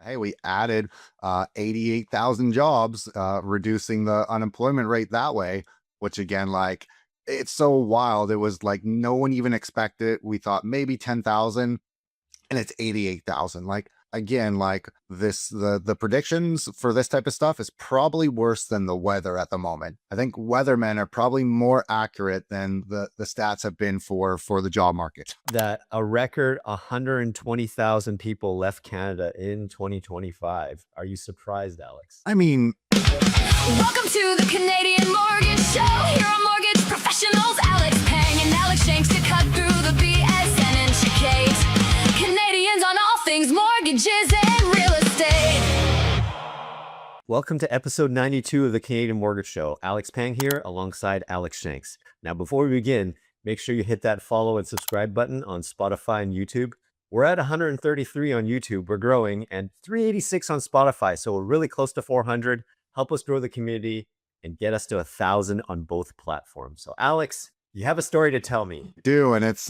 Hey, we added 88,000 jobs, reducing the unemployment rate that way, which again, like, it's so wild. It was like no one even expected it. We thought maybe 10,000 and it's 88,000. Like, again, like the predictions for this type of stuff is probably worse than the weather at the moment. I think weathermen are probably more accurate than the stats have been for the job market. That a record 120,000 people left Canada in 2025. Are you surprised, Alex? I mean, Welcome to the Canadian Mortgage Show. Here are mortgage professionals Alex Pang and Alex Shanks to cut through the BS and educate Canadians on all things mortgages and real estate. Welcome to episode 92 of the Canadian Mortgage Show. Alex Pang here alongside Alex Shanks. Now, before we begin, make sure you hit that follow and subscribe button on Spotify and YouTube. We're at 133 on YouTube, we're growing, and 386 on Spotify, so we're really close to 400. Help us grow the community and get us to 1,000 on both platforms. So, Alex, you have a story to tell me. do and if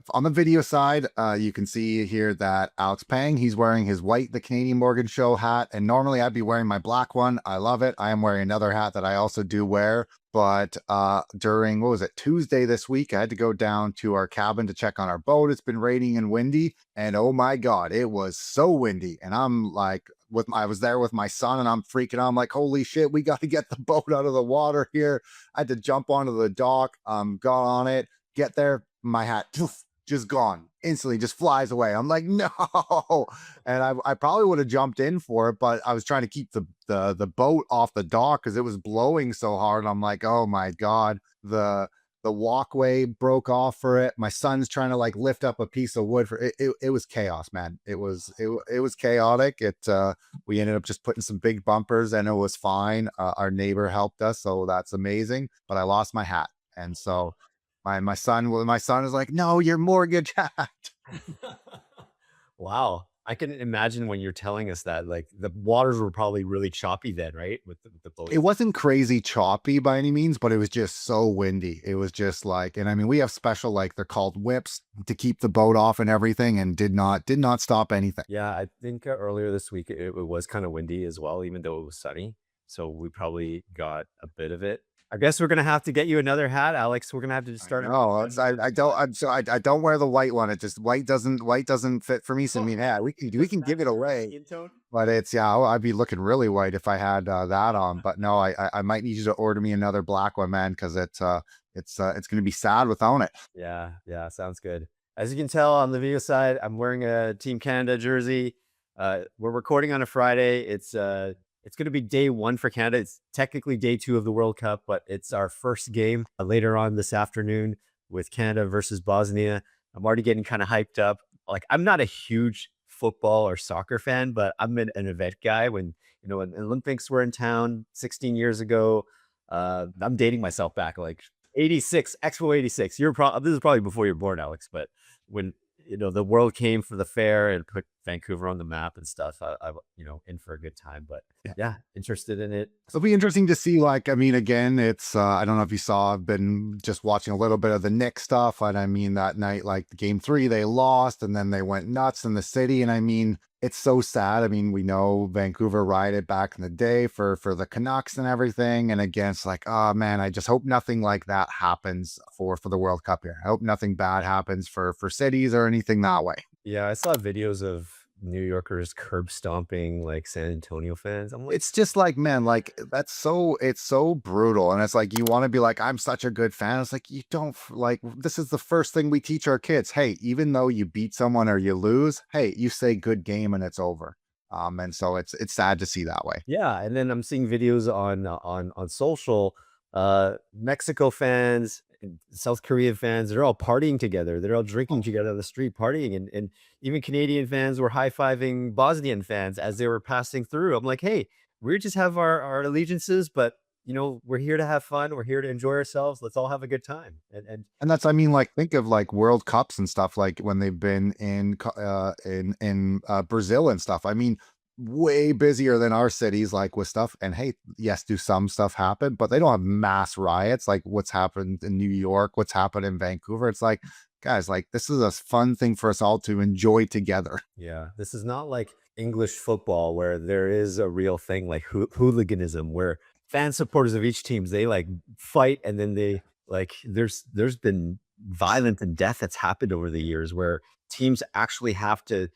on the video side, you can see here that Alex Pang, he's wearing his white The Canadian Mortgage Show hat, and normally I'd be wearing my black one. I love it. I am wearing another hat that I also do wear, but during, what was it, Tuesday this week, I had to go down to our cabin to check on our boat. It's been raining and windy, and oh my god, it was so windy. And I'm like, I was there with my son, and I'm freaking out. I'm like, holy shit, we got to get the boat out of the water here. I had to jump onto the dock, got on it, get there, my hat poof, just gone instantly, just flies away. I'm like, no. And I probably would have jumped in for it, but I was trying to keep the boat off the dock because it was blowing so hard. I'm like, oh my god, the walkway broke off for it. My son's trying to like lift up a piece of wood for it. It was chaos, man. It was chaotic. We ended up just putting some big bumpers and it was fine. Our neighbor helped us, so that's amazing. But I lost my hat, and so my son is like, no, your mortgage hat. Wow. I can imagine when you're telling us that, like, the waters were probably really choppy then, right? With the boat. It wasn't crazy choppy by any means, but it was just so windy. It was just like, and I mean, we have special, like, they're called whips to keep the boat off and everything, and did not stop anything. Yeah, I think earlier this week it was kind of windy as well, even though it was sunny. So we probably got a bit of it. I guess we're gonna have to get you another hat, Alex. We're gonna have to just I start. know. I don't. I don't wear the white one. It just white doesn't fit for me. So I mean, yeah, we can give it away, Skin tone? but it's, yeah. I'd be looking really white if I had that on. But no, I might need you to order me another black one, man, because it's gonna be sad without it. Yeah, yeah, sounds good. As you can tell on the video side, I'm wearing a Team Canada jersey. We're recording on a Friday. It's going to be day one for Canada. It's technically day two of the World Cup, but it's our first game later on this afternoon with Canada versus Bosnia. I'm already getting kind of hyped up. Like, I'm not a huge football or soccer fan, but I'm an event guy. When Olympics were in town 16 years ago, I'm dating myself back like 86, Expo 86. This is probably before you're born, Alex, but when the world came for the fair and put Vancouver on the map and stuff, I in for a good time. But yeah, interested in it. It'll be interesting to see, like, I mean, again, it's, I don't know if you saw, I've been just watching a little bit of the Knicks stuff. And I mean, that night, like game three, they lost and then they went nuts in the city. And I mean, it's so sad. I mean, we know Vancouver rioted back in the day for the Canucks and everything. And again, it's like, oh man, I just hope nothing like that happens for the World Cup here. I hope nothing bad happens for cities or anything that way. Yeah, I saw videos of New Yorkers curb stomping like San Antonio fans. I'm like, It's just like, man, like, it's so brutal. And it's like, you want to be like, I'm such a good fan. It's like, you don't like, this is the first thing we teach our kids. Hey, even though you beat someone or you lose, hey, you say good game and it's over. And so it's sad to see that way. yeah, and then I'm seeing videos on social, Mexico fans, and South Korean fans, they're all partying together. They're all drinking together on the street, partying, and even Canadian fans were high-fiving Bosnian fans as they were passing through. I'm like, hey, we just have our allegiances, but we're here to have fun. We're here to enjoy ourselves. Let's all have a good time. And And that's, I mean, like, think of like World Cups and stuff, like when they've been in Brazil and stuff. I mean, way busier than our cities, like with stuff. And hey, yes, do some stuff happen, but they don't have mass riots like what's happened in New York, what's happened in Vancouver. It's like, guys, like, this is a fun thing for us all to enjoy together. yeah, this is not like English football where there is a real thing like hooliganism, where fan supporters of each teams, they like fight, and then they like there's been violence and death that's happened over the years where teams actually have to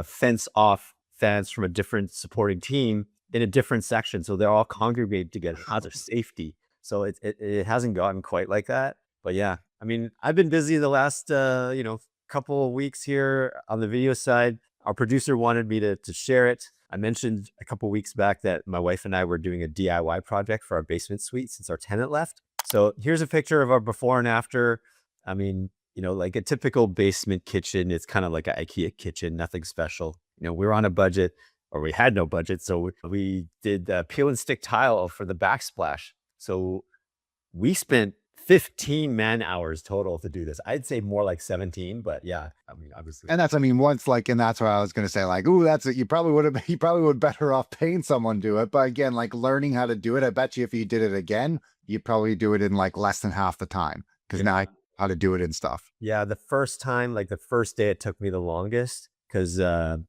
fence off fans from a different supporting team in a different section, so they're all congregated together out of safety. So it hasn't gotten quite like that, but yeah, I mean, I've been busy the last couple of weeks here on the video side. Our producer wanted me to share it. I mentioned a couple of weeks back that my wife and I were doing a DIY project for our basement suite since our tenant left. So here's a picture of our before and after. I mean, like a typical basement kitchen. It's kind of like an IKEA kitchen, nothing special. We were on a budget, or we had no budget. So we did peel and stick tile for the backsplash. So we spent 15 man hours total to do this. I'd say more like 17, but yeah, I mean, obviously. And that's, I mean, once like, and that's what I was going to say, like, ooh, that's it. You probably would better off paying someone to do it. But again, like learning how to do it, I bet you if you did it again, you'd probably do it in like less than half the time. Cause now I know how to do it and stuff. Yeah. The first time, like the first day, it took me the longest because, of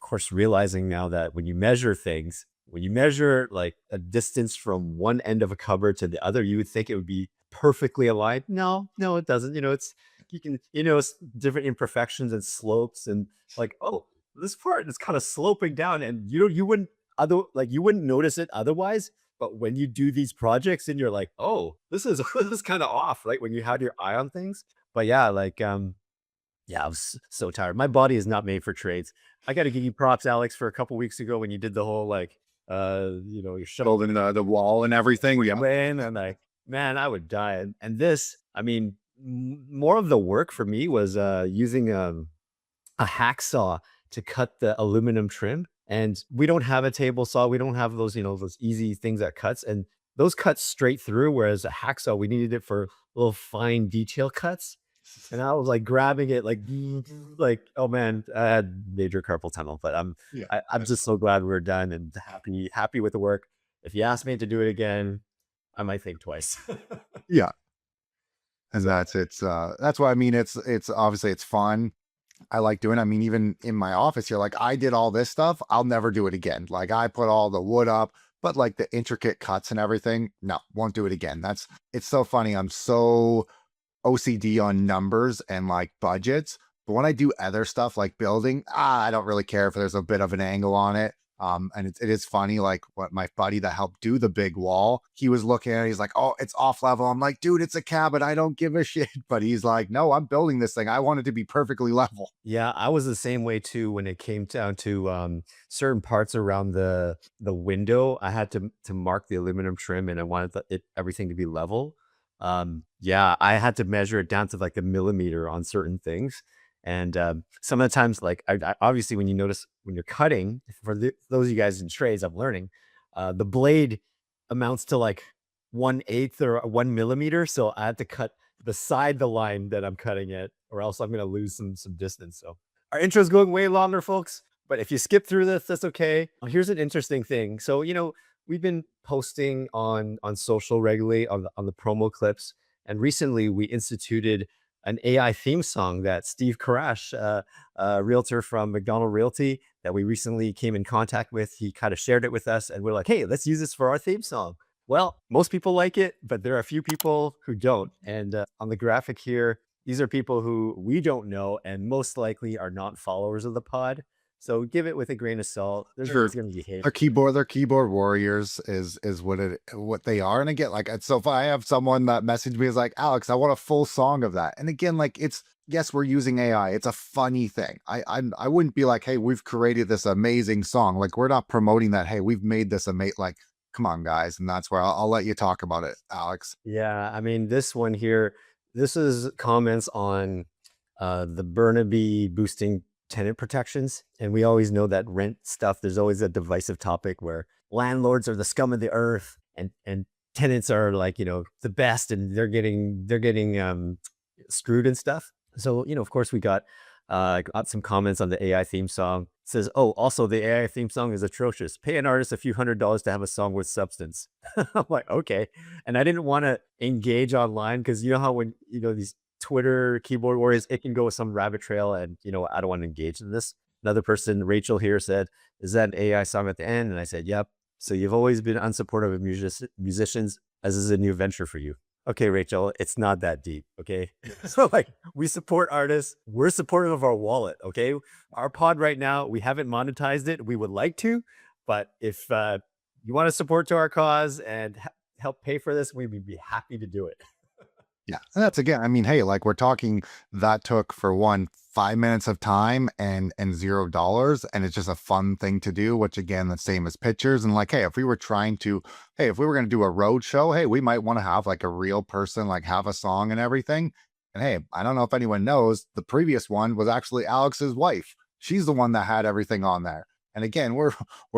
course, realizing now that when you measure things, when you measure like a distance from one end of a cupboard to the other, you would think it would be perfectly aligned. No, it doesn't. It's different imperfections and slopes, and like, oh, this part is kind of sloping down, and you wouldn't notice it otherwise. But when you do these projects and you're like, oh, this is this is kind of off, right? When you had your eye on things. But yeah, like yeah, I was so tired. My body is not made for trades. I got to give you props, Alex, for a couple weeks ago when you did the whole like you shuttled Building the wall and everything. Yeah. in, and like, man, I would die. And this, I mean, more of the work for me was using a hacksaw to cut the aluminum trim. And we don't have a table saw. We don't have those, those easy things that cuts. And those cuts straight through, whereas a hacksaw, we needed it for little fine detail cuts. And I was like grabbing it, like, oh man, I had major carpal tunnel, but I'm just so glad we're done and happy with the work. If you ask me to do it again, I might think twice. Yeah. And that's why, I mean, it's obviously it's fun. I like doing, I mean, even in my office here, like I did all this stuff. I'll never do it again. Like I put all the wood up, but like the intricate cuts and everything, no, won't do it again. It's so funny. I'm so OCD on numbers and like budgets, but when I do other stuff like building, I don't really care if there's a bit of an angle on it. And it is funny, like what my buddy that helped do the big wall, he was looking at it, he's like, oh, it's off level. I'm like, dude, it's a cabin. I don't give a shit. But he's like, no, I'm building this thing. I want it to be perfectly level. Yeah, I was the same way too when it came down to certain parts around the window. I had to mark the aluminum trim, and I wanted everything to be level. Yeah, I had to measure it down to like a millimeter on certain things. And some of the times, like I obviously, when you're cutting, for those of you guys in trades, I'm learning, the blade amounts to like 1/8 or 1 millimeter. So I had to cut beside the line that I'm cutting it, or else I'm going to lose some distance. So our intro is going way longer, folks. But if you skip through this, that's okay. Here's an interesting thing. So, we've been posting on social regularly on the promo clips. And recently we instituted an AI theme song that Steve Karash, a realtor from McDonald Realty that we recently came in contact with, he kind of shared it with us, and we're like, hey, let's use this for our theme song. Well, most people like it, but there are a few people who don't. And on the graphic here, these are people who we don't know and most likely are not followers of the pod. So give it with a grain of salt. There's Sure. going to be hate. Their keyboard warriors is what they are. And again, like, so if I have someone that messaged me is like, Alex, I want a full song of that. And again, like, yes, we're using AI. It's a funny thing. I wouldn't be like, hey, we've created this amazing song. Like, we're not promoting that. Hey, we've made this amazing. Like, come on, guys. And that's where I'll let you talk about it, Alex. Yeah, I mean, this one here, this is comments on the Burnaby boosting tenant protections. And we always know that rent stuff, there's always a divisive topic where landlords are the scum of the earth and tenants are like, the best, and they're getting screwed and stuff. So, of course we got some comments on the AI theme song. It says, oh, also the AI theme song is atrocious. Pay an artist a few $100s to have a song with substance. I'm like, okay. And I didn't want to engage online because you know how when, these Twitter keyboard warriors, it can go with some rabbit trail, and I don't want to engage in this. Another person, Rachel here, said, "Is that an AI song at the end?" And I said, "Yep." So you've always been unsupportive of musicians, as is a new venture for you. Okay, Rachel, it's not that deep. Okay. So like we support artists. We're supportive of our wallet. Okay. Our pod right now, we haven't monetized it. We would like to, but if you want to support to our cause and help pay for this, we would be happy to do it. Yeah. And that's again, I mean, hey, like we're talking that took for one 5 minutes of time and $0. And it's just a fun thing to do, which again, the same as pictures. And like, hey, if we were trying to, hey, if we were going to do a road show, hey, we might want to have like a real person, like have a song and everything. And hey, I don't know if anyone knows, the previous one was actually Alex's wife. She's the one that had everything on there. And again, we're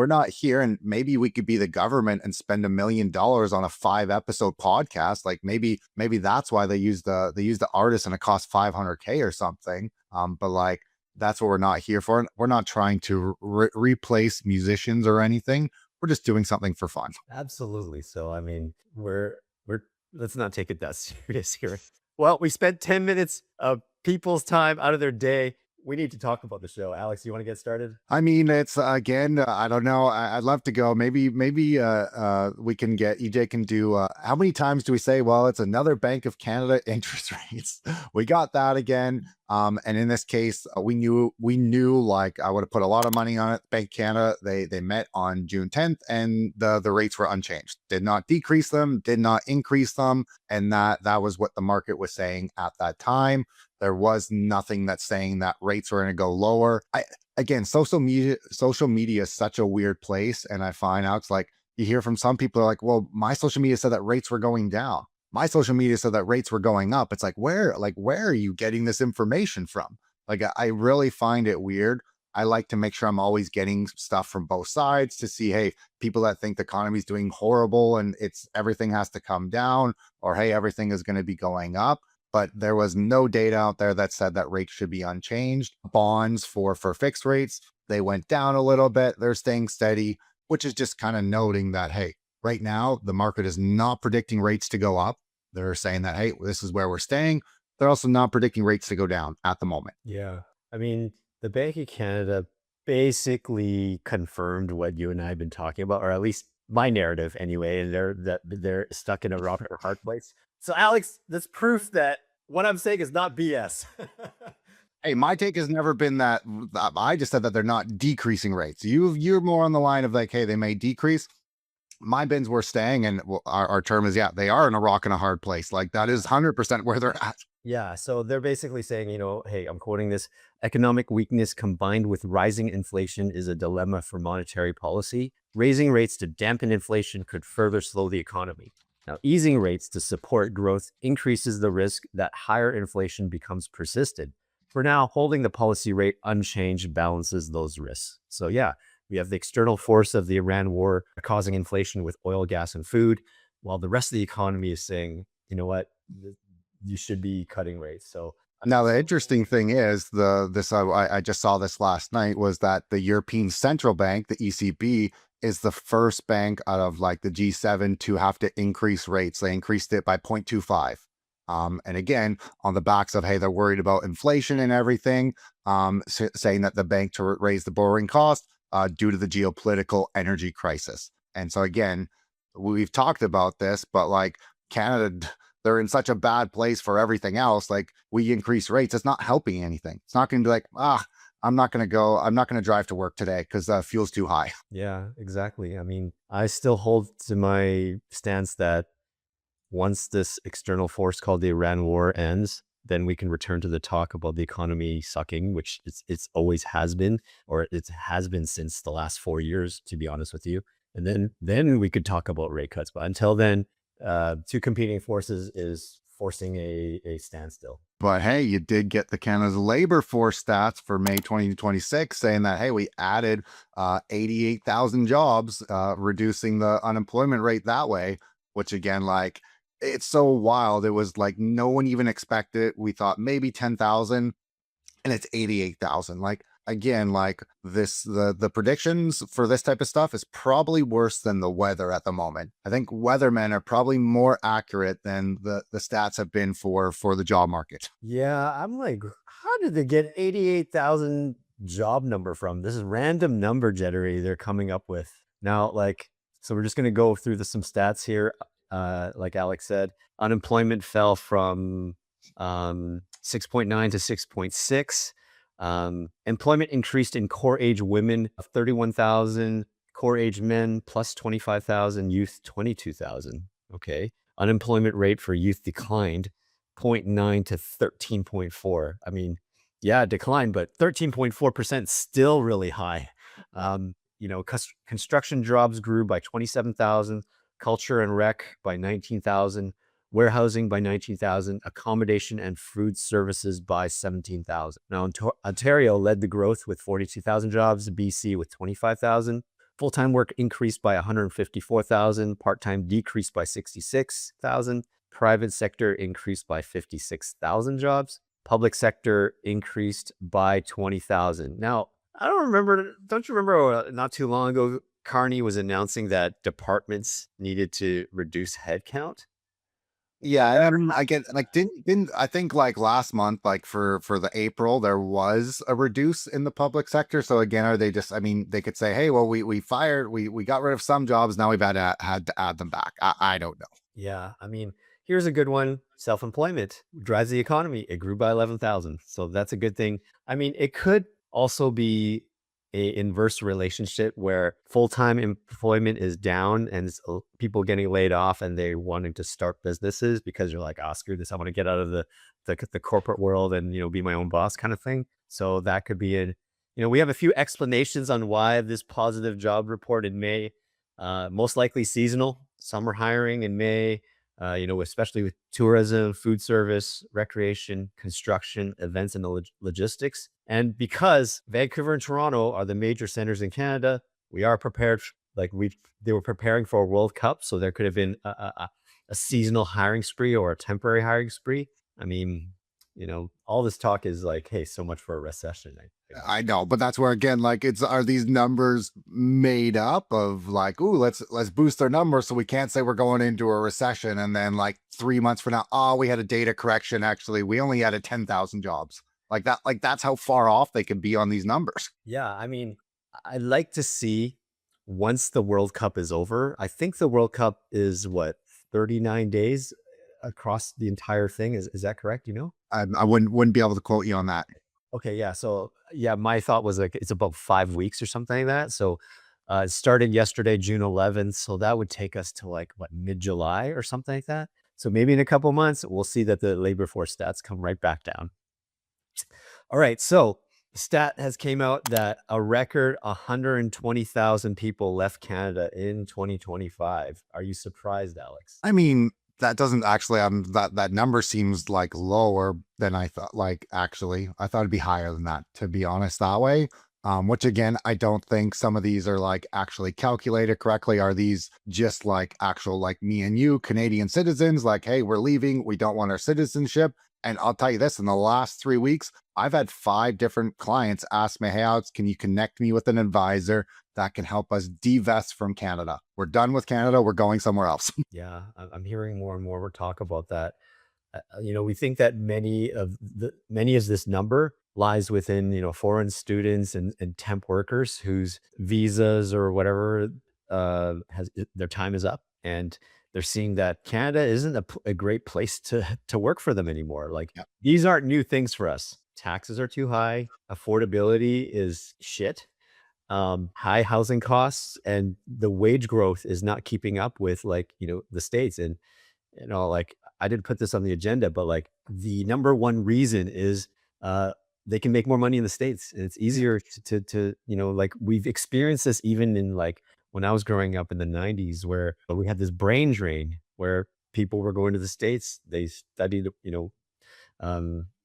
not here, and maybe we could be the government and spend $1 million on a 5-episode podcast. Like maybe that's why they use the artist and it costs 500K or something. But like that's what we're not here for. We're not trying to replace musicians or anything. We're just doing something for fun. Absolutely. So I mean, we're let's not take it that serious here. Well, we spent 10 minutes of people's time out of their day. We need to talk about the show. Alex, you want to get started? I mean, it's again, I don't know. I'd love to go. Maybe we can get EJ can do. How many times do we say? Well, it's another Bank of Canada interest rates. We got that again. And in this case, we knew like I would have put a lot of money on it. Bank of Canada, they met on June 10th, and the rates were unchanged. Did not decrease them, did not increase them, and that was what the market was saying at that time. There was nothing that's saying that rates were going to go lower. Again, social media is such a weird place. And I find out it's like you hear from some people are like, well, my social media said that rates were going down. My social media said that rates were going up. It's like, where are you getting this information from? Like, I really find it weird. I like to make sure I'm always getting stuff from both sides to see, hey, people that think the economy is doing horrible and everything has to come down, or hey, everything is going to be going up. But there was no data out there that said that rates should be unchanged. Bonds for fixed rates, they went down a little bit. They're staying steady, which is just kind of noting that, hey, right now, the market is not predicting rates to go up. They're saying that, hey, this is where we're staying. They're also not predicting rates to go down at the moment. Yeah. I mean, the Bank of Canada basically confirmed what you and I have been talking about, or at least my narrative anyway, and they're stuck in a rock or hard place. So Alex, that's proof that what I'm saying is not BS. Hey, my take has never been that. I just said that they're not decreasing rates. You're more on the line of like, hey, they may decrease. My bins were staying, and our term is, yeah, they are in a rock and a hard place. Like that is 100% where they're at. Yeah. So they're basically saying, hey, I'm quoting this: economic weakness combined with rising inflation is a dilemma for monetary policy. Raising rates to dampen inflation could further slow the economy. Now, easing rates to support growth increases the risk that higher inflation becomes persistent. For now, holding the policy rate unchanged balances those risks. So yeah, we have the external force of the Iran war causing inflation with oil, gas, and food, while the rest of the economy is saying, you know what, you should be cutting rates. So now the interesting thing is I just saw this last night, was that the European Central Bank, the ECB, is the first bank out of like the G7 to have to increase rates. They increased it by 0.25. And again, on the backs of, hey, they're worried about inflation and everything, saying that the bank to raise the borrowing cost due to the geopolitical energy crisis. And so again, we've talked about this, but like Canada, they're in such a bad place for everything else. Like we increase rates, it's not helping anything. It's not going to be like, I'm not going to drive to work today because fuel's too high. Yeah, exactly. I mean, I still hold to my stance that once this external force called the Iran war ends, then we can return to the talk about the economy sucking, which it's always has been, or it has been since the last 4 years, to be honest with you. And then we could talk about rate cuts. But until then, two competing forces is forcing a standstill. But hey, you did get the Canada's labor force stats for May 2026 saying that, hey, we added 88,000 jobs, reducing the unemployment rate that way, which again, like, it's so wild. It was like no one even expected it. We thought maybe 10,000 and it's 88,000. Like, again, like the predictions for this type of stuff is probably worse than the weather at the moment. I think weathermen are probably more accurate than the stats have been for the job market. Yeah, I'm like, how did they get 88,000 job number from? This is random number generator they're coming up with. Now, like, so we're just going to go through some stats here. Like Alex said, unemployment fell from 6.9 to 6.6. Employment increased in core age women of 31,000, core age men plus 25,000, youth 22,000. Okay. Unemployment rate for youth declined 0.9 to 13.4. I mean, yeah, it declined, but 13.4% still really high. Construction jobs grew by 27,000, culture and rec by 19,000, warehousing by 19,000, accommodation and food services by 17,000. Now, Ontario led the growth with 42,000 jobs, BC with 25,000. Full-time work increased by 154,000, part-time decreased by 66,000, private sector increased by 56,000 jobs, public sector increased by 20,000. Now, don't you remember not too long ago, Carney was announcing that departments needed to reduce headcount? Yeah, and I get like didn't I think like last month, like for the April, there was a reduce in the public sector. So again, are they just? I mean, they could say, hey, well, we got rid of some jobs, now we've had to add them back. I don't know. Yeah, I mean, here's a good one. Self-employment drives the economy. It grew by 11,000. So that's a good thing. I mean, it could also be a inverse relationship where full-time employment is down and people getting laid off and they wanting to start businesses because you're like, screw this. I want to get out of the corporate world and, be my own boss kind of thing. So that could be we have a few explanations on why this positive job report in May, most likely seasonal, summer hiring in May, especially with tourism, food service, recreation, construction, events, and logistics. And because Vancouver and Toronto are the major centers in Canada, we are prepared. They were preparing for a World Cup, so there could have been a seasonal hiring spree or a temporary hiring spree. I mean, all this talk is like, hey, so much for a recession. I know, but that's where again, like, are these numbers made up of like, ooh, let's boost our numbers so we can't say we're going into a recession, and then like 3 months from now, we had a data correction. Actually, we only added 10,000 jobs. Like that, like that's how far off they can be on these numbers. Yeah, I mean, I'd like to see once the World Cup is over. I think the World Cup is what, 39 days across the entire thing. Is that correct? I wouldn't be able to quote you on that. Okay, yeah. So yeah, my thought was like it's about 5 weeks or something like that. So it started yesterday, June 11th. So that would take us to like what, mid-July or something like that. So maybe in a couple months, we'll see that the labor force stats come right back down. All right. So the stat has came out that a record 120,000 people left Canada in 2025. Are you surprised, Alex? I mean, that doesn't actually, that number seems like lower than I thought. Like, actually, I thought it'd be higher than that, to be honest, that way. Which again, I don't think some of these are like actually calculated correctly. Are these just like actual, like me and you, Canadian citizens, like, hey, we're leaving, we don't want our citizenship? And I'll tell you this, in the last 3 weeks, I've had 5 different clients ask me, hey, Alex, can you connect me with an advisor that can help us divest from Canada? We're done with Canada. We're going somewhere else. Yeah, I'm hearing more and more talk about that. We think that many of this number lies within, foreign students and temp workers whose visas or whatever their time is up, and they're seeing that Canada isn't a great place to work for them anymore. Like, Yeah. these aren't new things for us. Taxes are too high. Affordability is shit. High housing costs, and the wage growth is not keeping up with the States. And, like, I didn't put this on the agenda, but like the number one reason is, they can make more money in the States, and it's easier to like we've experienced this even in like when I was growing up in the 90s, where we had this brain drain where people were going to the States. They studied,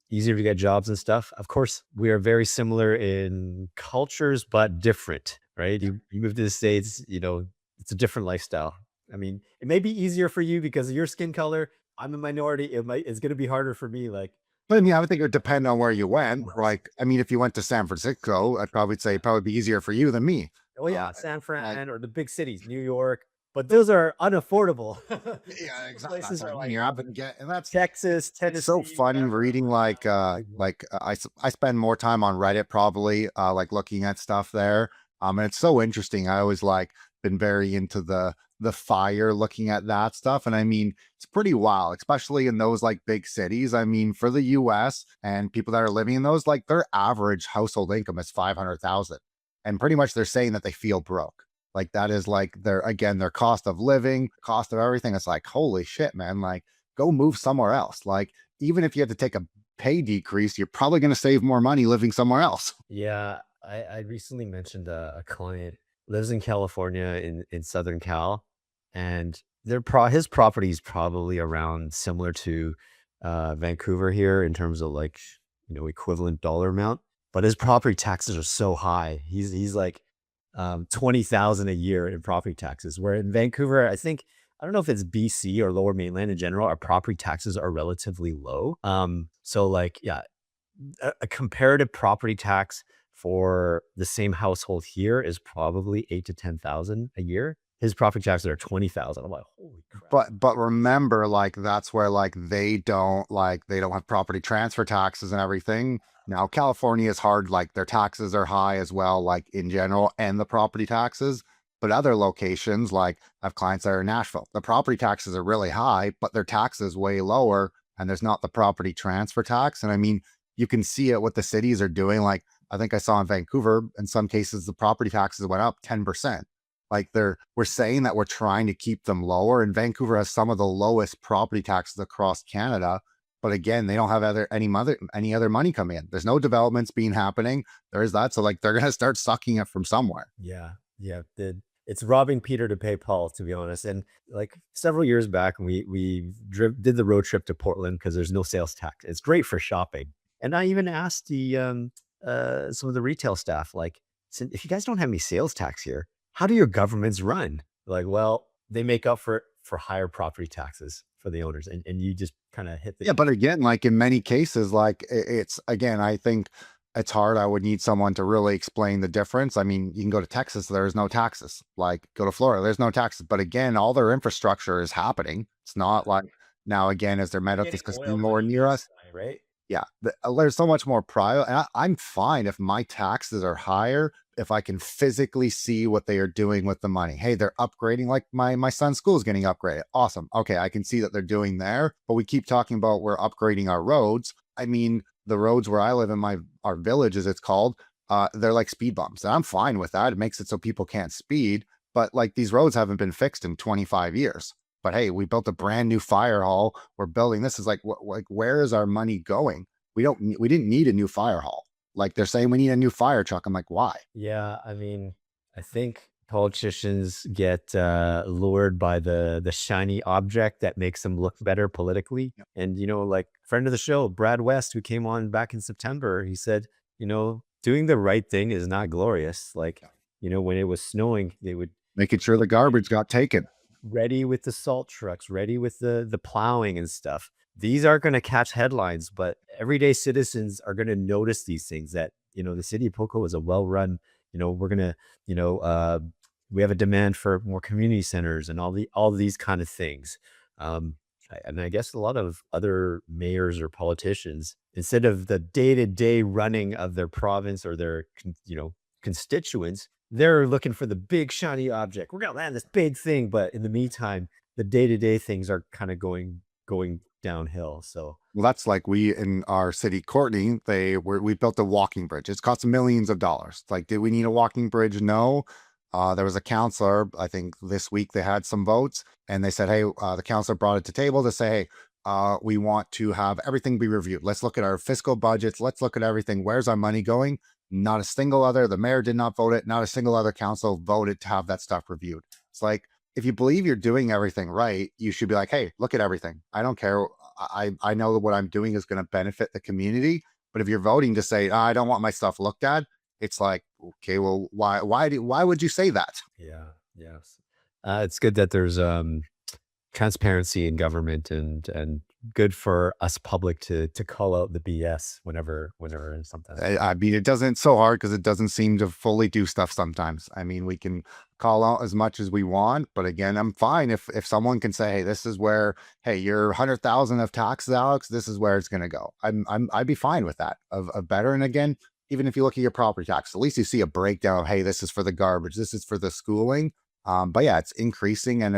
easier to get jobs and stuff. Of course, we are very similar in cultures, but different, right? You move to the States, it's a different lifestyle. I mean, it may be easier for you because of your skin color. I'm a minority. It's going to be harder for me. Like, But I mean, I would think it would depend on where you went. Like, I mean, if you went to San Francisco, I'd probably say it'd probably be easier for you than me. oh yeah, Uh, San like, Fran or the big cities, New York. but those are unaffordable. Yeah, Those exactly. That's places what I are mean. like You're up and get, and that's Texas, it's so Tennessee, fun whatever. reading I spend more time on Reddit probably like looking at stuff there. And it's so interesting. I always like been very into the fire looking at that stuff. And I mean, it's pretty wild, especially in those like big cities. I mean, for the US and people that are living in those, like their average household income is 500,000. And pretty much they're saying that they feel broke. Like that is like their cost of living, cost of everything. It's like, holy shit, man. Like go move somewhere else. Like even if you have to take a pay decrease, you're probably going to save more money living somewhere else. Yeah, I recently mentioned a client lives in California in Southern Cal, and his property is probably around similar to Vancouver here in terms of like equivalent dollar amount. But his property taxes are so high. He's like 20,000 a year in property taxes. Where in Vancouver, I don't know if it's BC or Lower Mainland in general, our property taxes are relatively low. So like yeah, a comparative property tax for the same household here is probably 8 to 10,000 a year. His property taxes are 20,000. I'm like, holy crap. But remember, like that's where they don't have property transfer taxes and everything. Now California is hard, like their taxes are high as well, like in general, and the property taxes. But other locations, like I have clients that are in Nashville, the property taxes are really high, but their taxes way lower, and there's not the property transfer tax. And I mean, you can see it what the cities are doing. Like I think I saw in Vancouver, in some cases, the property taxes went up 10%. Like we're saying that we're trying to keep them lower. And Vancouver has some of the lowest property taxes across Canada. But again, they don't have any other money come in. There's no developments being happening. There is that. So like they're gonna start sucking it from somewhere. Yeah, yeah. It's robbing Peter to pay Paul, to be honest. And like several years back, did the road trip to Portland because there's no sales tax. It's great for shopping. And I even asked the some of the retail staff, like, if you guys don't have any sales tax here, how do your governments run? Like, well, they make up for higher property taxes for the owners, and you just kind of hit the Yeah, but again, like in many cases, like it's again, I think it's hard. I would need someone to really explain the difference. I mean, you can go to Texas, there's no taxes. Like go to Florida, there's no taxes. But again, all their infrastructure is happening. It's not like now again, as their medical getting because oil more money near us. right? Yeah, there's so much more private. And I'm fine if my taxes are higher, if I can physically see what they are doing with the money. Hey, they're upgrading, like my son's school is getting upgraded. Awesome. Okay, I can see that they're doing there. But we keep talking about we're upgrading our roads. I mean, the roads where I live in our village, as it's called, they're like speed bumps. And I'm fine with that. It makes it so people can't speed. But like these roads haven't been fixed in 25 years. But hey, we built a brand new fire hall. We're building this. Is like, like where is our money going? We didn't need a new fire hall. Like they're saying we need a new fire truck. I'm like, why? Yeah, I mean, I think politicians get lured by the shiny object that makes them look better politically. Yep. And like friend of the show, Brad West, who came on back in September, he said, doing the right thing is not glorious. Like, when it was snowing, they would Making sure the garbage got taken. ready with the salt trucks, ready with the plowing and stuff. These aren't going to catch headlines, but everyday citizens are going to notice these things that, the city of Poco is a well-run, we're going to, we have a demand for more community centers and all these kind of things. And I guess a lot of other mayors or politicians, instead of the day-to-day running of their province or their, constituents, they're looking for the big shiny object. We're going to land this big thing. But in the meantime, the day-to-day things are kind of going downhill. So Well, that's like we in our city, Courtney, we built a walking bridge. It's cost millions of dollars. It's like, did we need a walking bridge? No. There was a counselor, I think this week they had some votes and they said, hey, the counselor brought it to table to say, hey, we want to have everything be reviewed. Let's look at our fiscal budgets. Let's look at everything. Where's our money going? Not a single the mayor did not vote it. Not a single other council voted to have that stuff reviewed. It's like, if you believe you're doing everything right, you should be like, hey, look at everything. I don't care. I know that what I'm doing is going to benefit the community. But if you're voting to say, I don't want my stuff looked at, it's like, okay, well, why would you say that? yeah, yes. It's good that there's transparency in government and good for us public to call out the BS whenever and sometimes. I mean, it doesn't so hard because it doesn't seem to fully do stuff sometimes. I mean, we can call out as much as we want, but again, I'm fine if someone can say, hey, this is where, hey, your 100,000 of taxes, Alex, this is where it's going to go. I'd be fine with that of better. And again, even if you look at your property tax, at least you see a breakdown of, hey, this is for the garbage, this is for the schooling. But yeah, it's increasing and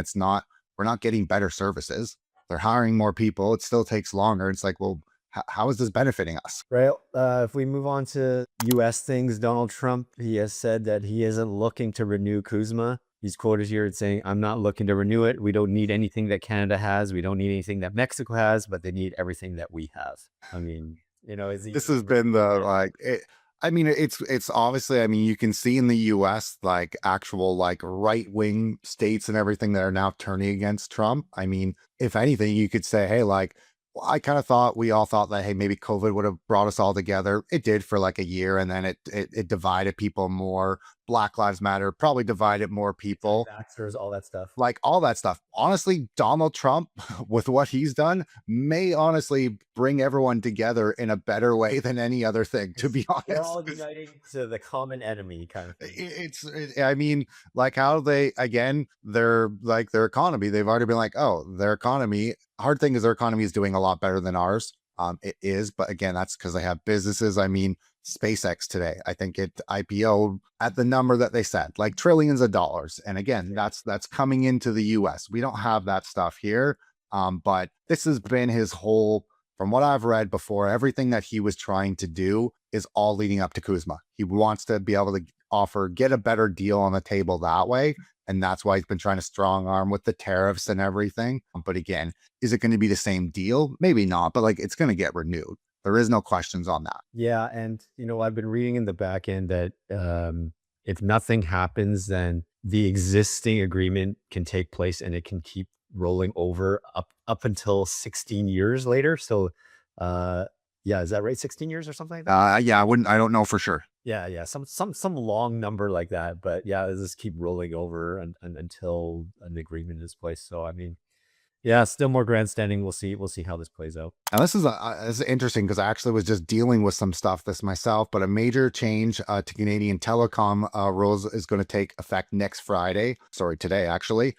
we're not getting better services. They're hiring more people. It still takes longer. It's like, well, how is this benefiting us? Right. If we move on to U.S. things, Donald Trump, he has said that he isn't looking to renew CUSMA. He's quoted here as saying, I'm not looking to renew it. We don't need anything that Canada has. We don't need anything that Mexico has, but they need everything that we have. I mean, This has been the like it, I mean, it's obviously, I mean, you can see in the US like actual like right-wing states and everything that are now turning against Trump. I mean, if anything, you could say, hey, like, well, I kind of thought we all thought that, hey, maybe COVID would have brought us all together. It did for like a year, and then it divided people more. Black Lives Matter probably divided more people. Vaxxers, all that stuff. Like all that stuff. Honestly, Donald Trump, with what he's done, may honestly bring everyone together in a better way than any other thing, to be honest. They're all uniting to the common enemy kind of thing. I mean, like how they, again, they're like their economy. They've already been like, oh, their economy. Hard thing is their economy is doing a lot better than ours. It is, but again, that's because they have businesses. I mean, SpaceX today, I think it IPO at the number that they said, like trillions of dollars. And again, that's coming into the US. We don't have that stuff here. But this has been his whole, from what I've read before, everything that he was trying to do is all leading up to CUSMA. He wants to be able to get a better deal on the table that way. And that's why he's been trying to strong arm with the tariffs and everything. But again, is it going to be the same deal? Maybe not, but like it's going to get renewed. There is no questions on that. Yeah. And, I've been reading in the back end that if nothing happens, then the existing agreement can take place and it can keep rolling over up until 16 years later. So, yeah, is that right? 16 years or something like that? Yeah, I don't know for sure. Yeah. Some long number like that. But yeah, it'll just keep rolling over until an agreement is placed. So, I mean, yeah, still more grandstanding. We'll see how this plays out. And this is interesting because I actually was just dealing with some stuff this myself, but a major change to Canadian telecom rules is going to take effect next Friday. Sorry, today actually.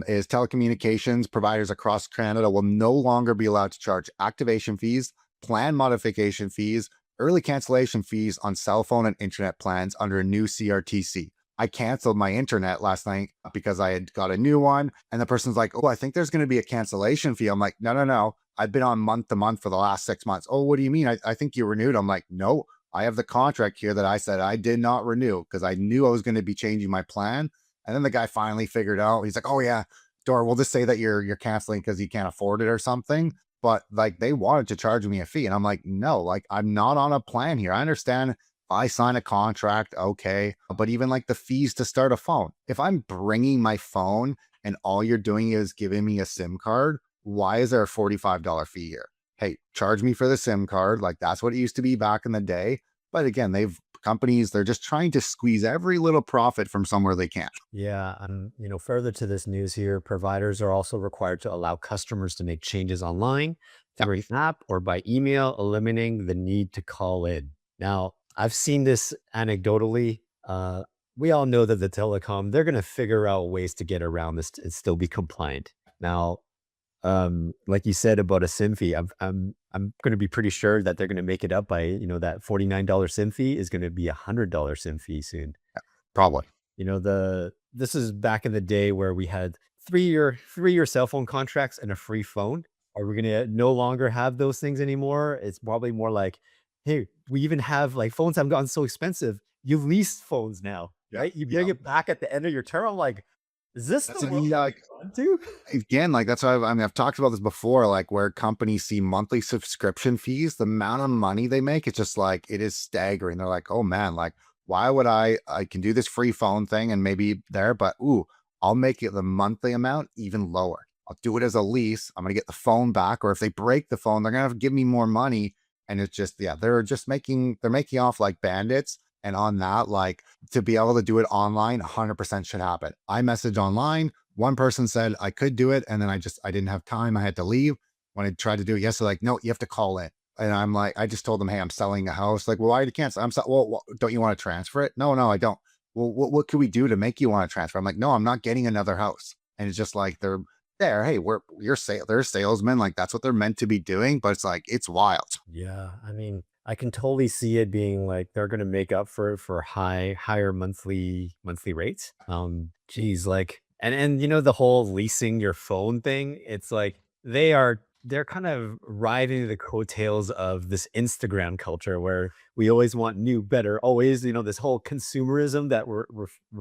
Is telecommunications providers across Canada will no longer be allowed to charge activation fees, plan modification fees, early cancellation fees on cell phone and internet plans under a new CRTC. I canceled my internet last night because I had got a new one. And the person's like, oh, I think there's going to be a cancellation fee. I'm like, no. I've been on month to month for the last 6 months. Oh, what do you mean? I think you renewed. I'm like, no, I have the contract here that I said I did not renew because I knew I was going to be changing my plan. And then the guy finally figured out, he's like, oh yeah, Dor, we'll just say that you're canceling because you can't afford it or something. But like they wanted to charge me a fee. And I'm like, no, like I'm not on a plan here. I understand I sign a contract, okay. But even like the fees to start a phone, if I'm bringing my phone and all you're doing is giving me a SIM card, why is there a $45 fee here? Hey, charge me for the SIM card. Like that's what it used to be back in the day. But again, they're just trying to squeeze every little profit from somewhere they can. Yeah. And, further to this news here, providers are also required to allow customers to make changes online through an app or by email, eliminating the need to call in. Now, I've seen this anecdotally. We all know that the telecom, they're going to figure out ways to get around this and still be compliant. Now, like you said about a SIM fee, I'm going to be pretty sure that they're going to make it up by, that $49 SIM fee is going to be $100 SIM fee soon. Probably. This is back in the day where we had 3-year cell phone contracts and a free phone. Are we going to no longer have those things anymore? It's probably more like, hey, we even have like phones have gotten so expensive. You lease phones now, right? You bring it back at the end of your term. I'm like, is this the world like, to? Again, like that's why I've talked about this before, like where companies see monthly subscription fees, the amount of money they make, it's just like, it is staggering. They're like, oh man, like why would I can do this free phone thing and maybe there, but I'll make it the monthly amount even lower. I'll do it as a lease. I'm going to get the phone back. Or if they break the phone, they're going to have to give me more money. And it's just, yeah, they're making off like bandits. And on that, like to be able to do it online, 100% should happen. I messaged online. One person said I could do it. And then I didn't have time. I had to leave. when I tried to do it yesterday, like, no, you have to call in. And I'm like, I just told them, hey, I'm selling a house. Like, well, why did you cancel? Well, don't you want to transfer it? No, I don't. Well, what could we do to make you want to transfer? I'm like, no, I'm not getting another house. And it's just like they're there. Hey, they're salesmen. Like that's what they're meant to be doing. But it's like it's wild. Yeah, I mean, I can totally see it being like they're gonna make up for it for higher monthly rates. Geez, like, and you know the whole leasing your phone thing. It's like they're kind of riding the coattails of this Instagram culture where we always want new, better, always, this whole consumerism that we're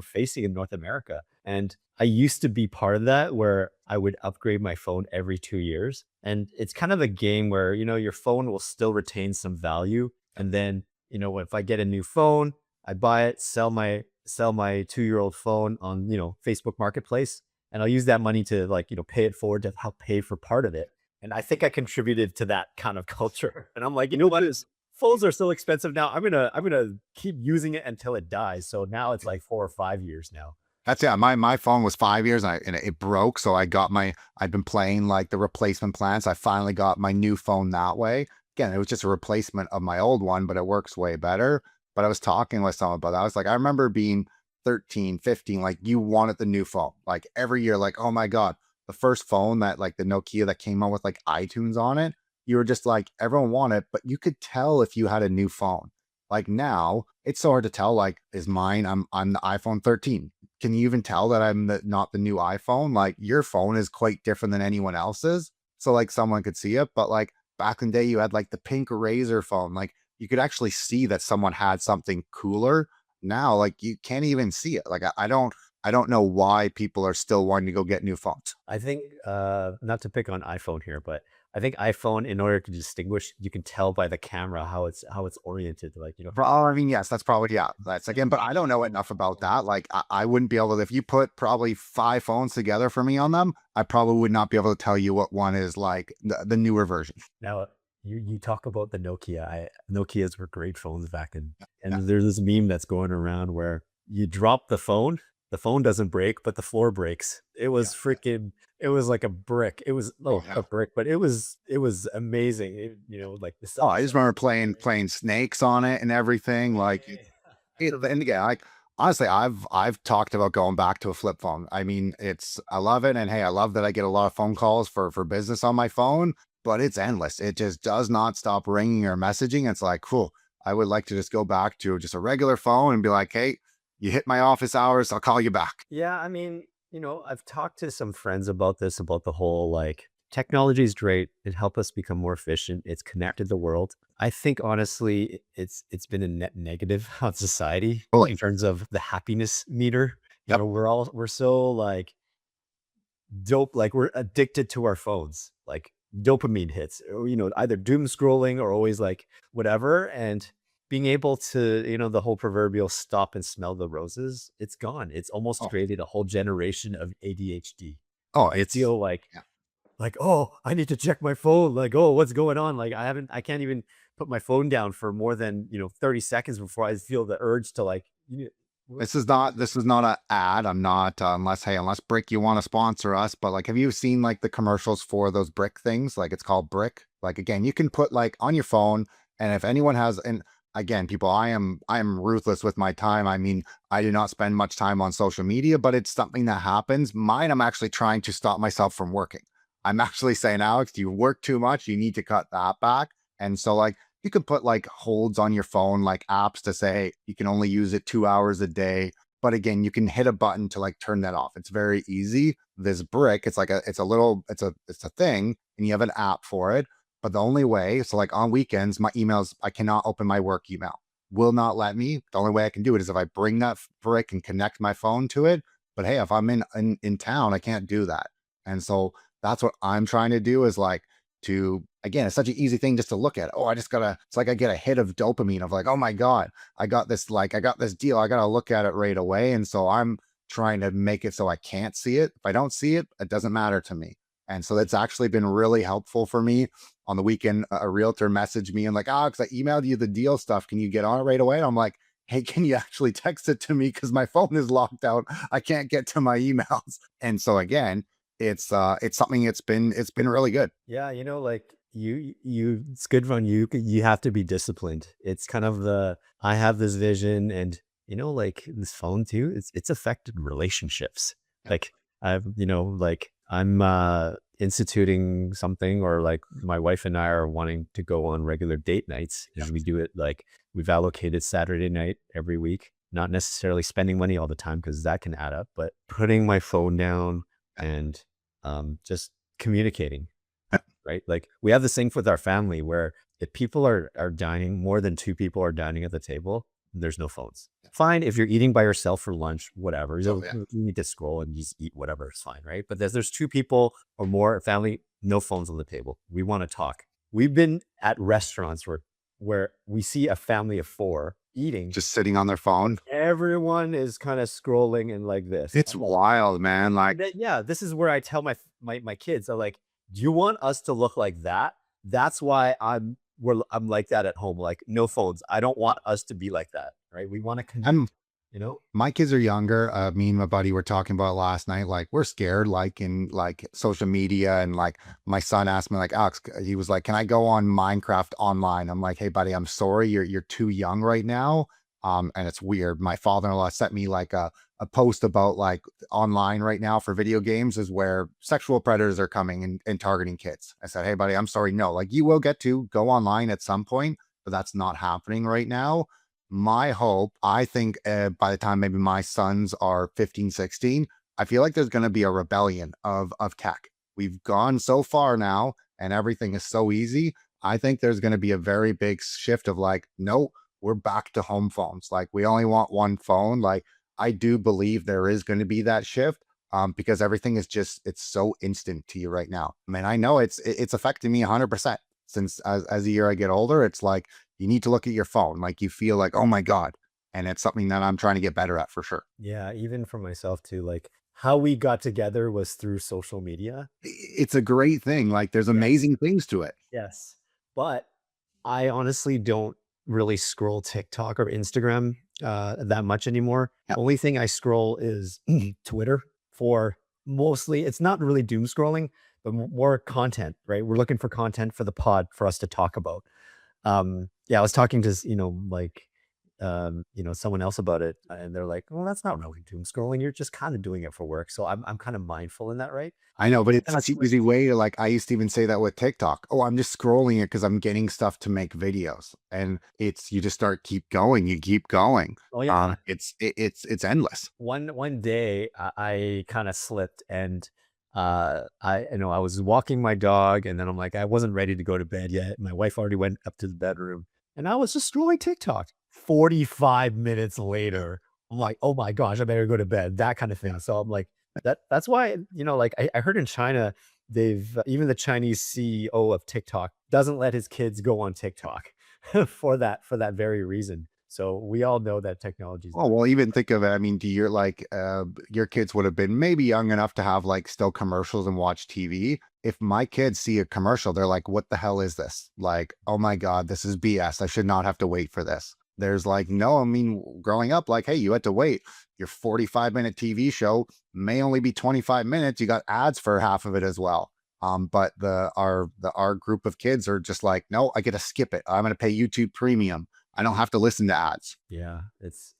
facing in North America. And I used to be part of that where I would upgrade my phone every 2 years. And it's kind of a game where, your phone will still retain some value. And then, if I get a new phone, I buy it, sell my 2-year-old phone on, Facebook Marketplace. And I'll use that money to like, pay it forward to help pay for part of it. And I think I contributed to that kind of culture. And I'm like, you know what is phones are so expensive now. I'm gonna keep using it until it dies. So now it's like 4 or 5 years now. That's yeah. My phone was 5 years and it broke. So I'd been playing like the replacement plans. I finally got my new phone that way. Again, it was just a replacement of my old one, but it works way better. But I was talking with someone about that. I was like, I remember being 13, 15, like you wanted the new phone. Like every year, like, oh my God, the first phone that like the Nokia that came out with like iTunes on it, you were just like, everyone wanted, but you could tell if you had a new phone. Like now, it's so hard to tell. Like, is mine? I'm the iPhone 13. Can you even tell that not the new iPhone? Like your phone is quite different than anyone else's. So like someone could see it, but like back in the day, you had like the pink Razor phone. Like you could actually see that someone had something cooler. Now, like you can't even see it. Like I don't know why people are still wanting to go get new phones. I think not to pick on iPhone here, but I think iPhone, in order to distinguish, you can tell by the camera how it's oriented. Like, I mean, yes, that's probably, yeah, that's again, but I don't know enough about that. Like, I wouldn't be able to, if you put probably 5 phones together for me on them, I probably would not be able to tell you what one is like the newer version. now you talk about the Nokia. Nokias were great phones back in, Yeah. and there's this meme that's going around where you drop the phone doesn't break, but the floor breaks. It was freaking, it was like a brick. It was Yeah. a brick, but it was amazing. Like the Oh, I just remember playing snakes on it and everything. Like, and again, like honestly, I've talked about going back to a flip phone. I mean, I love it, and hey, I love that I get a lot of phone calls for business on my phone, but it's endless. It just does not stop ringing or messaging. It's like, cool. I would like to just go back to just a regular phone and be like, hey, you hit my office hours, I'll call you back. Yeah, I mean, I've talked to some friends about this, about the whole like technology is great. It helped us become more efficient. It's connected the world. I think honestly, it's been a net negative on society Fully. in terms of the happiness meter. Yep. We're so like dope, like we're addicted to our phones, like dopamine hits, or, either doom scrolling or always like whatever. And being able to, the whole proverbial stop and smell the roses, it's gone. It's almost Oh, created a whole generation of ADHD. oh, I it's feel yeah. like, oh, I need to check my phone. Like, oh, what's going on? Like, I can't even put my phone down for more than 30 seconds before I feel the urge to like, This is not an ad. I'm not unless Brick you want to sponsor us, but like have you seen like the commercials for those brick things? Like it's called Brick. Like again, you can put like on your phone, and if anyone has, and again, people, I am ruthless with my time. I mean, I do not spend much time on social media, but it's something that happens. Mine, I'm actually trying to stop myself from working. I'm actually saying, Alex, you work too much, you need to cut that back. And so like you could put like holds on your phone, like apps to say, hey, you can only use it 2 hours a day. But again, you can hit a button to like turn that off. It's very easy. This brick, it's a thing, and you have an app for it. But the only way, so like on weekends, my emails, I cannot open my work email. Will not let me. The only way I can do it is if I bring that brick and connect my phone to it. But hey, if I'm in town, I can't do that. And so that's what I'm trying to do is like to again, it's such an easy thing just to look at. Oh, it's like I get a hit of dopamine of like, oh my God, I got this deal. I gotta look at it right away. And so I'm trying to make it so I can't see it. If I don't see it, it doesn't matter to me. And so that's actually been really helpful for me. On the weekend, a realtor messaged me and like, oh, because I emailed you the deal stuff. Can you get on it right away? And I'm like, hey, can you actually text it to me? Because my phone is locked out. I can't get to my emails. And so again, it's something it's been really good. Yeah, like it's good when you have to be disciplined. It's kind of I have this vision, and like this phone too, it's affected relationships. Like like I'm instituting something, or like my wife and I are wanting to go on regular date nights, and we do it like we've allocated Saturday night every week. Not necessarily spending money all the time because that can add up, but putting my phone down and just communicating, right? Like we have this thing with our family where if people are dining, more than two people are dining at the table, there's no phones. Fine if you're eating by yourself for lunch, whatever. Oh, yeah. You need to scroll and just eat whatever, it's fine, right? But there's two people or more family, no phones on the table. We want to talk. We've been at restaurants where we see a family of four eating. Just sitting on their phone. Everyone is kind of scrolling and like this. It's wild, man. Like, Yeah, this is where I tell my kids, I'm like, do you want us to look like that? That's why I'm like that at home. Like no phones. I don't want us to be like that, right? We want to connect, I'm you know? my kids are younger. Me and my buddy were talking about it last night. Like, we're scared, like in like social media, and like my son asked me, like, Alex, he was like, "Can I go on Minecraft online?" I'm like, "Hey, buddy, I'm sorry, you're too young right now." And it's weird. My father-in-law sent me like a post about like online right now for video games is where sexual predators are coming and targeting kids. I said, "Hey, buddy, I'm sorry. No, like you will get to go online at some point, but that's not happening right now." My hope, I think, by the time maybe my sons are 15, 16, I feel like there's going to be a rebellion of tech. We've gone so far now and everything is so easy. I think there's going to be a very big shift of like, no, we're back to home phones. Like we only want one phone. Like I do believe there is going to be that shift, because everything is just, it's so instant to you right now. I mean, I know it's affecting me 100% since as the year I get older, it's like, you need to look at your phone. Like you feel like, oh my God. And it's something that I'm trying to get better at for sure. Yeah, even for myself too. Like how we got together was through social media. It's a great thing. Like there's amazing things to it. Yes. But I honestly don't really scroll TikTok or Instagram that much anymore. Yeah. Only thing I scroll is Twitter for mostly, it's not really doom scrolling, but more content, right? We're looking for content for the pod for us to talk about. Yeah, I was talking to, like, someone else about it, and they're like, well, that's not really doom scrolling. You're just kind of doing it for work. So I'm kind of mindful in that, right? I know, but it's That's such an easy way to like, I used to even say that with TikTok. Oh, I'm just scrolling it because I'm getting stuff to make videos. And it's, you just start, keep going, you keep going. Oh yeah. It's endless. One day I kind of slipped, and I was walking my dog, and then I'm like, I wasn't ready to go to bed yet. My wife already went up to the bedroom, and I was just scrolling TikTok. 45 minutes later, I'm like, oh my gosh, I better go to bed. That kind of thing. So I'm like, that's why, like I heard in China, they've even the Chinese CEO of TikTok doesn't let his kids go on TikTok for that very reason. So we all know that technology is Oh, well, even think of it. I mean, do your like your kids would have been maybe young enough to have like still commercials and watch TV. If my kids see a commercial, they're like, what the hell is this? Like, oh my God, this is BS. I should not have to wait for this. There's like, no, I mean, growing up, like, hey, you had to wait. Your 45-minute TV show may only be 25 minutes. You got ads for half of it as well. But our group of kids are just like, no, I get to skip it. I'm going to pay YouTube Premium. I don't have to listen to ads. Yeah, it's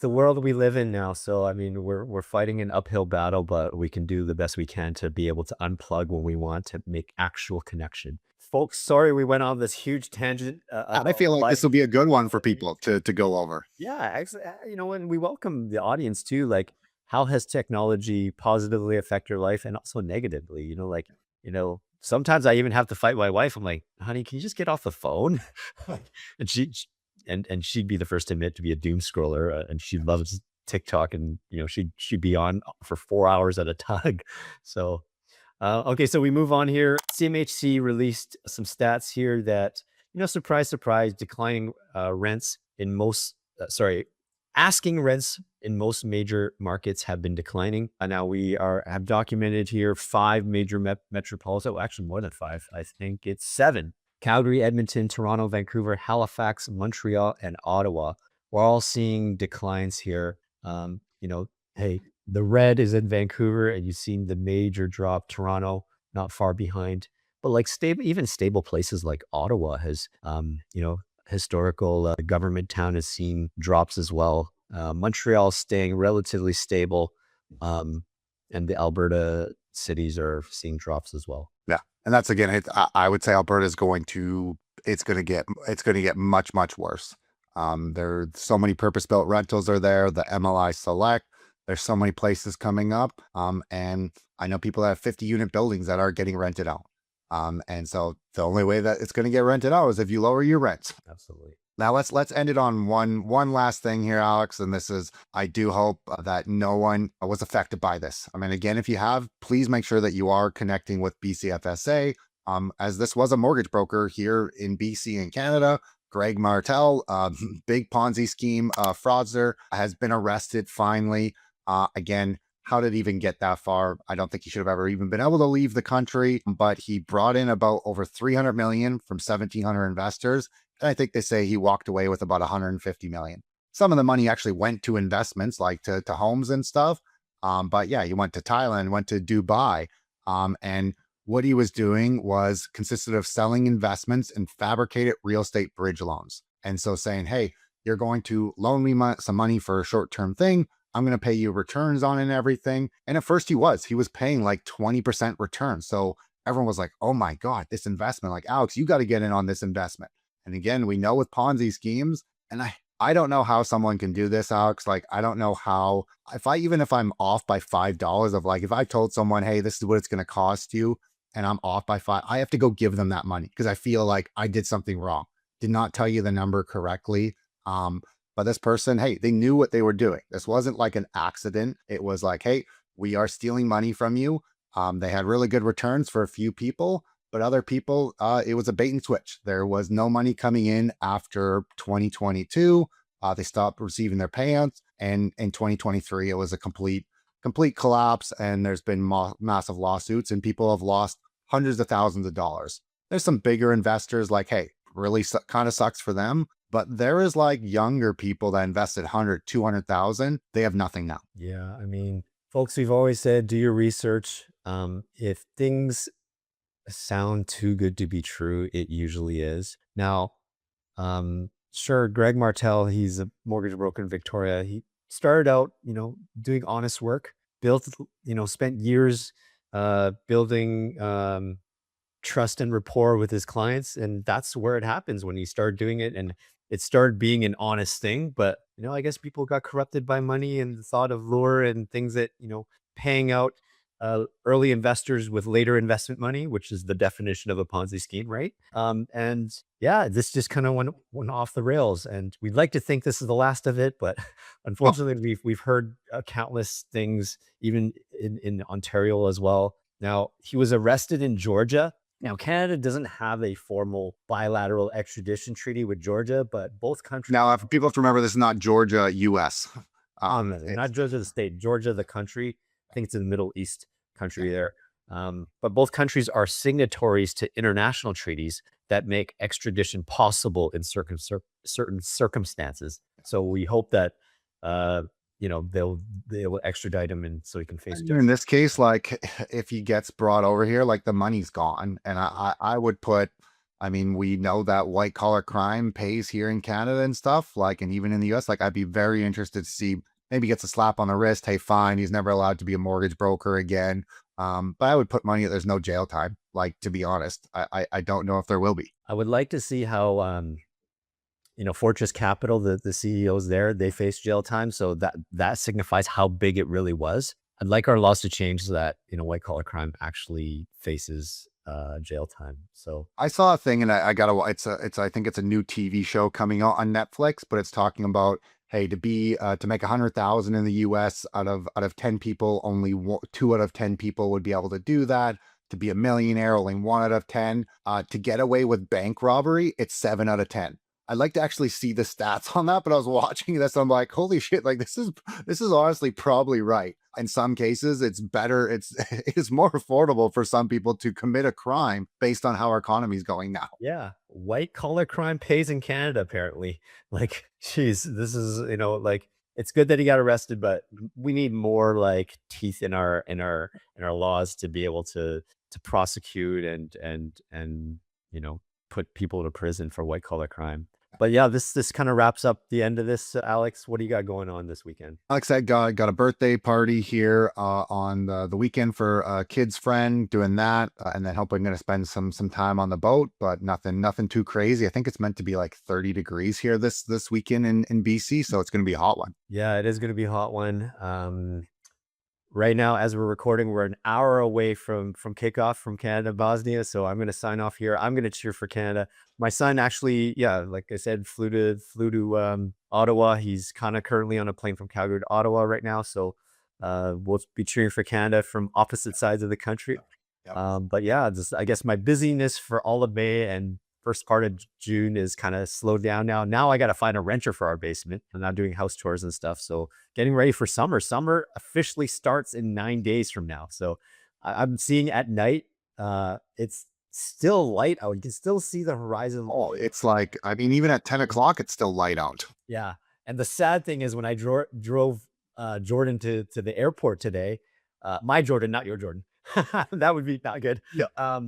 the world we live in now. So I mean, we're fighting an uphill battle, but we can do the best we can to be able to unplug when we want to make actual connection. Folks, sorry we went on this huge tangent. I feel like this will be a good one for people to go over. Yeah, actually, and we welcome the audience too. Like, how has technology positively affected your life, and also negatively? Sometimes I even have to fight my wife. I'm like, honey, can you just get off the phone? and she'd be the first to admit to be a doom scroller, and she loves TikTok, and she'd be on for 4 hours at a time. So, okay, so we move on here. CMHC released some stats here that surprise, surprise, declining rents in most. Asking rents in most major markets have been declining. And now we have documented here 5 major metropolitan, well, actually more than 5. I think it's 7. Calgary, Edmonton, Toronto, Vancouver, Halifax, Montreal, and Ottawa. We're all seeing declines here. hey, the red is in Vancouver, and you've seen the major drop. Toronto, not far behind. But like stable, even stable places like Ottawa has, historical government town has seen drops as well. Montreal staying relatively stable, um, and the Alberta cities are seeing drops as well. Yeah, and that's again, I would say Alberta is going to it's going to get much worse. There's so many purpose built rentals are there. The MLI Select. There's so many places coming up. And I know people that have 50-unit buildings that are getting rented out. And so the only way that it's going to get rented out is if you lower your rents. Absolutely. Now let's end it on one last thing here, Alex. And this is, I do hope that no one was affected by this. I mean, again, if you have, please make sure that you are connecting with BCFSA. As this was a mortgage broker here in BC and Canada. Greg Martel, big Ponzi scheme fraudster, has been arrested finally. Again, how did it even get that far? I don't think he should have ever even been able to leave the country, but he brought in about over 300 million from 1,700 investors. And I think they say he walked away with about 150 million. Some of the money actually went to investments, like to homes and stuff. But yeah, he went to Thailand, went to Dubai. And what he was doing was consisted of selling investments and fabricated real estate bridge loans. And so saying, hey, you're going to loan me some money for a short-term thing. I'm going to pay you returns on it and everything. And at first he was paying like 20% return. So everyone was like, oh my God, this investment, like, Alex, you got to get in on this investment. And again, we know with Ponzi schemes, and I don't know how someone can do this, Alex. Like, I don't know how, even if I'm off by $5 of like, if I told someone, hey, this is what it's going to cost you, and I'm off by $5, I have to go give them that money because I feel like I did something wrong. Did not tell you the number correctly. But this person, hey, they knew what they were doing. This wasn't like an accident. It was like, hey, we are stealing money from you. They had really good returns for a few people, but other people, it was a bait and switch. There was no money coming in after 2022. They stopped receiving their payouts. And in 2023, it was a complete collapse. And there's been massive lawsuits and people have lost hundreds of thousands of dollars. There's some bigger investors like, hey, really kind of sucks for them. But there is like younger people that invested 100, 200,000. They have nothing now. Yeah. I mean, folks, we've always said, do your research. If things sound too good to be true, it usually is. Now, sure, Greg Martel, he's a mortgage broker in Victoria. He started out, doing honest work, spent years building trust and rapport with his clients. And that's where it happens when you start doing it. And it started being an honest thing. But, I guess people got corrupted by money and the thought of lure and things that, paying out early investors with later investment money, which is the definition of a Ponzi scheme, right? And yeah, this just kind of went off the rails. And we'd like to think this is the last of it, but unfortunately, we've heard countless things, even in Ontario as well. Now, he was arrested in Georgia. Now, Canada doesn't have a formal bilateral extradition treaty with Georgia, but both countries. Now, if people have to remember, this is not Georgia, U.S. Not Georgia, the state, Georgia, the country. I think it's in the Middle East country there. But both countries are signatories to international treaties that make extradition possible in certain circumstances. So we hope that they'll extradite him, and so he can face justice. In this case, like if he gets brought over here, like the money's gone. And I would put, I mean, we know that white collar crime pays here in Canada and stuff, like, and even in the US, like I'd be very interested to see, maybe gets a slap on the wrist. Hey, fine, he's never allowed to be a mortgage broker again. But I would put money that there's no jail time. Like, to be honest, I don't know if there will be. I would like to see how, Fortress Capital, the CEOs there, they face jail time. So that signifies how big it really was. I'd like our laws to change so that, white collar crime actually faces jail time. So I saw a thing, and I I think it's a new TV show coming out on Netflix, but it's talking about, hey, to make 100,000 in the US out of 10 people, only 2 out of 10 people would be able to do that. To be a millionaire, only 1 out of 10. To get away with bank robbery, it's 7 out of 10. I'd like to actually see the stats on that, but I was watching this, I'm like, holy shit, like this is honestly probably right. In some cases, it's better, it's more affordable for some people to commit a crime based on how our economy is going now. yeah, white collar crime pays in Canada, apparently. Like, geez, this is, like it's good that he got arrested, but we need more like teeth in our laws to be able to prosecute and put people to prison for white collar crime. But yeah, this kind of wraps up the end of this. Alex, what do you got going on this weekend? Alex said got a birthday party here on the weekend for a kid's friend, doing that, and then hoping going to spend some time on the boat, but nothing too crazy. I think it's meant to be like 30 degrees here this weekend in BC, so it's going to be a hot one. Yeah, it is going to be a hot one. Right now, as we're recording, we're an hour away from kickoff from Canada, Bosnia. So I'm going to sign off here. I'm going to cheer for Canada. My son actually, yeah, like I said, flew to Ottawa. He's kind of currently on a plane from Calgary to Ottawa right now. So we'll be cheering for Canada from opposite sides of the country. Yep. But yeah, I guess my busyness for all of May and first part of June is kind of slowed down now. Now I got to find a renter for our basement. I'm not doing house tours and stuff. So getting ready for summer. Summer officially starts in 9 days from now. So I'm seeing at night, it's still light out. You can still see the horizon. Oh, it's like, I mean, even at 10 o'clock, it's still light out. Yeah. And the sad thing is when I drove Jordan to the airport today, my Jordan, not your Jordan. That would be not good. Yeah.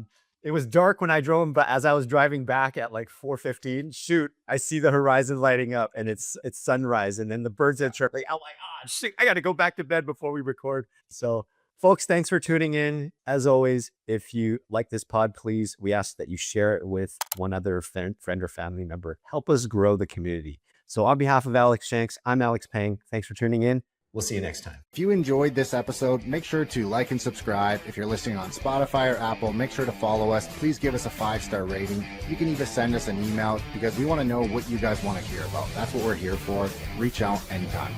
It was dark when I drove him, but as I was driving back at like 4:15, shoot, I see the horizon lighting up and it's sunrise. And then the birds are chirping. I'm like, oh, shit, I got to go back to bed before we record. So folks, thanks for tuning in. As always, if you like this pod, please, we ask that you share it with one other friend or family member. Help us grow the community. So on behalf of Alex Shanks, I'm Alex Pang. Thanks for tuning in. We'll see you next time. If you enjoyed this episode, make sure to like and subscribe. If you're listening on Spotify or Apple, make sure to follow us. Please give us a 5-star rating. You can even send us an email because we want to know what you guys want to hear about. That's what we're here for. Reach out anytime.